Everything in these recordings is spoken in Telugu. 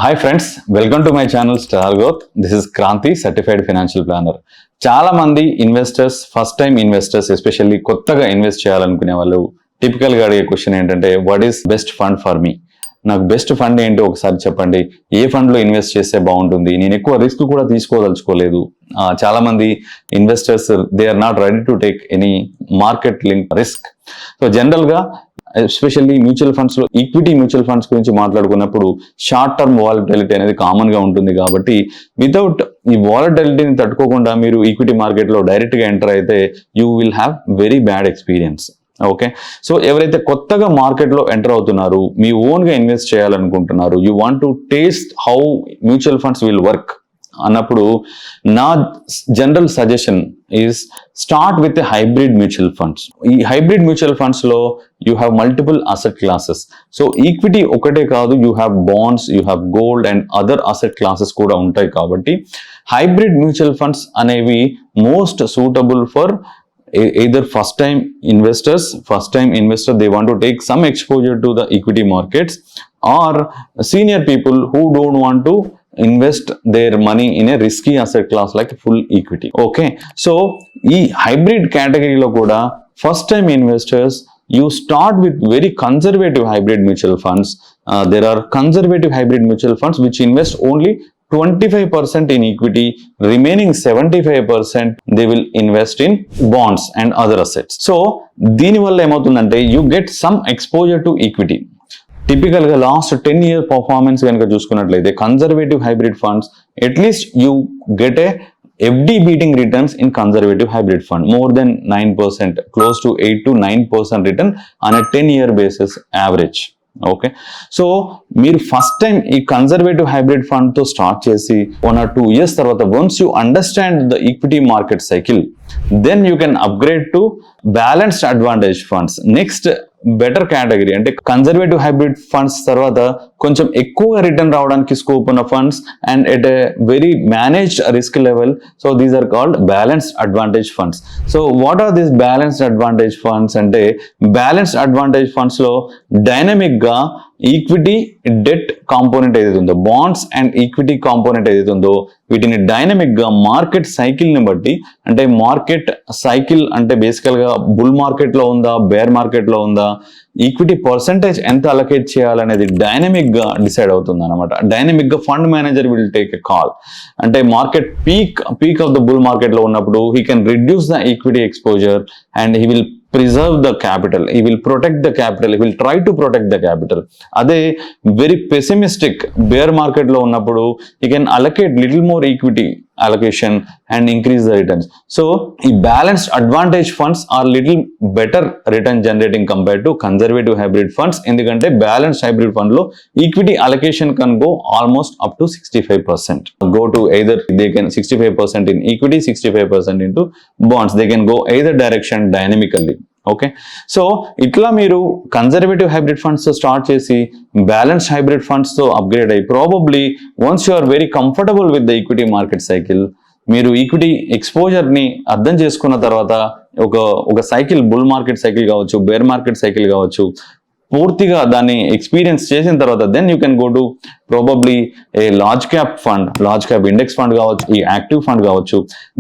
Hi friends, welcome to my channel Star Growth. This is Kranti, certified financial planner. చాలా మంది investors, first time investors, especially కొత్తగా ఇన్వెస్ట్ చేయాలనుకునే వాళ్ళు టిపికల్ గా అడిగే క్వశ్చన్ ఏంటంటే, what is best fund for me? నాకు బెస్ట్ ఫండ్ ఏంటో ఒకసారి చెప్పండి. ఏ ఫండ్ లో ఇన్వెస్ట్ చేస్తే బాగుంటుంది? నేను ఎక్కువ రిస్క్ కూడా తీసుకోదలుచుకోలేదు. చాలా మంది investors they are not ready to take any market link risk. So general గా ఎస్పెషల్లీ మ్యూచువల్ ఫండ్స్ లో ఈక్విటీ మ్యూచువల్ ఫండ్స్ గురించి మాట్లాడుకున్నప్పుడు షార్ట్ టర్మ్ వాలటిలిటీ అనేది కామన్ గా ఉంటుంది. కాబట్టి వితౌట్ ఈ వాలటిలిటీని తట్టుకోకుండా మీరు ఈక్విటీ మార్కెట్ లో డైరెక్ట్ గా ఎంటర్ అయితే you will have very bad experience. Okay, so ఎవరైతే కొత్తగా మార్కెట్ లో ఎంటర్ అవుతున్నారు, మీ ఓన్ గా ఇన్వెస్ట్ చేయాలనుకుంటున్నారు, you want to taste how mutual funds will work అన్నప్పుడు నా general suggestion is start with hybrid mutual funds. ఈ హైబ్రిడ్ మ్యూచువల్ ఫండ్స్ లో you have multiple asset classes. So equity ఒకటే కాదు, you have bonds, you have gold and other asset classes కూడా ఉంటాయి. కాబట్టి హైబ్రిడ్ మ్యూచువల్ ఫండ్స్ అనేవి most suitable for either first time investor they want to take some exposure to the equity markets, or senior people who don't want to invest their money in a risky asset class like full equity. Okay, so ee hybrid category lo kuda first time investors you start with very conservative hybrid mutual funds. There are conservative hybrid mutual funds which invest only 25% in equity, remaining 75% they will invest in bonds and other assets. So దీని వల్ల ఏమవుతుందంటే you get some exposure to equity. Typical గా లాస్ట్ 10-year పర్ఫార్మెన్స్ కనుక చూసుకున్నట్లయితే conservative hybrid funds at least you get a FD beating returns in conservative hybrid fund, more than 9%, close to 8 to 9% return on a 10-year basis average. Okay, so మీరు ఫస్ట్ టైం ఈ కన్జర్వేటివ్ హైబ్రిడ్ ఫండ్ తో స్టార్ట్ చేసి 1 or 2 years తర్వాత once you understand the equity market cycle, then you can upgrade to balanced advantage funds. Next better category అంటే కన్జర్వేటివ్ హైబ్రిడ్ ఫండ్స్ తర్వాత కొంచెం ఎక్కువ రిటర్న్ రావడానికి స్కోప్ ఉన్న funds and at a very managed risk level. So these are called balanced advantage funds. So what are these balanced advantage funds అంటే, బ్యాలెన్స్డ్ అడ్వాంటేజ్ ఫండ్స్ లో డైనమిక్ గా ఈక్విటీ డెట్ కాంపోనెంట్ ఏదైతే ఉందో, బాండ్స్ అండ్ ఈక్విటీ కాంపోనెంట్ ఏదైతే ఉందో, వీటిని డైనమిక్ గా మార్కెట్ సైకిల్ ని బట్టి, అంటే మార్కెట్ సైకిల్ అంటే బేసికల్ గా బుల్ మార్కెట్ లో ఉందా, బేర్ మార్కెట్ లో ఉందా, ఈక్విటీ పర్సెంటేజ్ ఎంత అలొకేట్ చేయాలనేది డైనమిక్ గా డిసైడ్ అవుతుంది అనమాట. డైనమిక్ గా fund manager will take a call. అంటే market peak of the bull market లో ఉన్నప్పుడు he can reduce the equity exposure and he will preserve the capital, he will protect the capital, he will try to protect the capital. Ade very pessimistic bear market lo unnappudu he can allocate little more equity allocation and increase the returns. So ee balanced advantage funds are little better return generating compared to conservative hybrid funds, endukante balanced hybrid fund lo equity allocation can go almost up to 65%. Go to either they can 65% in equity, 65% into bonds. They can go either direction dynamically. Okay, so ఇట్లా మీరు కన్జర్వేటివ్ హైబ్రిడ్ ఫండ్స్ తో స్టార్ట్ చేసి బ్యాలెన్స్డ్ హైబ్రిడ్ ఫండ్స్ తో అప్గ్రేడ్ అయ్యి probably once you are very comfortable with the equity market cycle, మీరు ఈక్విటీ ఎక్స్పోజర్ ని అర్థం చేసుకున్న తర్వాత ఒక సైకిల్, బుల్ మార్కెట్ సైకిల్ కావచ్చు, బేర్ మార్కెట్ సైకిల్ కావచ్చు, పూర్తిగా దాన్ని ఎక్స్పీరియన్స్ చేసిన తర్వాత then you can go to probably a large cap fund, large cap index fund కావచ్చు, ఈ యాక్టివ్ ఫండ్ కావచ్చు.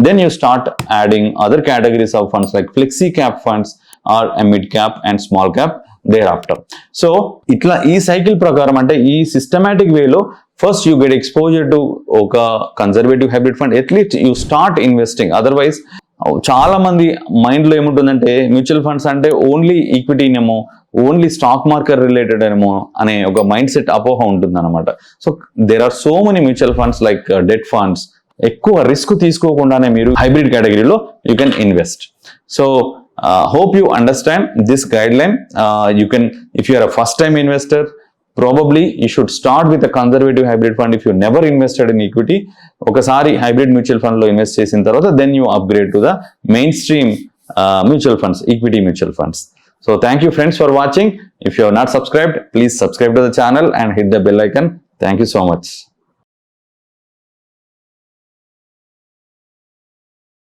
Then you start adding other categories of funds like flexi cap funds or mid cap and small cap thereafter. So ఇట్లా ఈ సైకిల్ ప్రకారం అంటే ఈ సిస్టమాటిక్ వేలో first you get exposure to ఒక conservative hybrid fund, at least you start investing. Otherwise చాలా మంది మైండ్ లో ఏముంటుందంటే మ్యూచువల్ ఫండ్స్ అంటే ఓన్లీ ఈక్విటీనేమో, ఓన్లీ స్టాక్ మార్కెట్ రిలేటెడ్ ఏమో అనే ఒక మైండ్ సెట్ అపోహ ఉంటుంది అనమాట. So there are so many mutual funds like debt funds. ఎక్కువ రిస్క్ తీసుకోకుండానే మీరు హైబ్రిడ్ కేటగిరీలో you can invest. So hope you understand this guideline. You can, if you are a first time investor, probably you should start with a conservative hybrid fund if you never invested in equity. ఒకసారి హైబ్రిడ్ మ్యూచువల్ ఫండ్ లో ఇన్వెస్ట్ చేసిన తర్వాత then you upgrade to the mainstream mutual funds, equity mutual funds. So thank you friends for watching. If you have not subscribed, please subscribe to the channel and hit the bell icon. Thank you so much.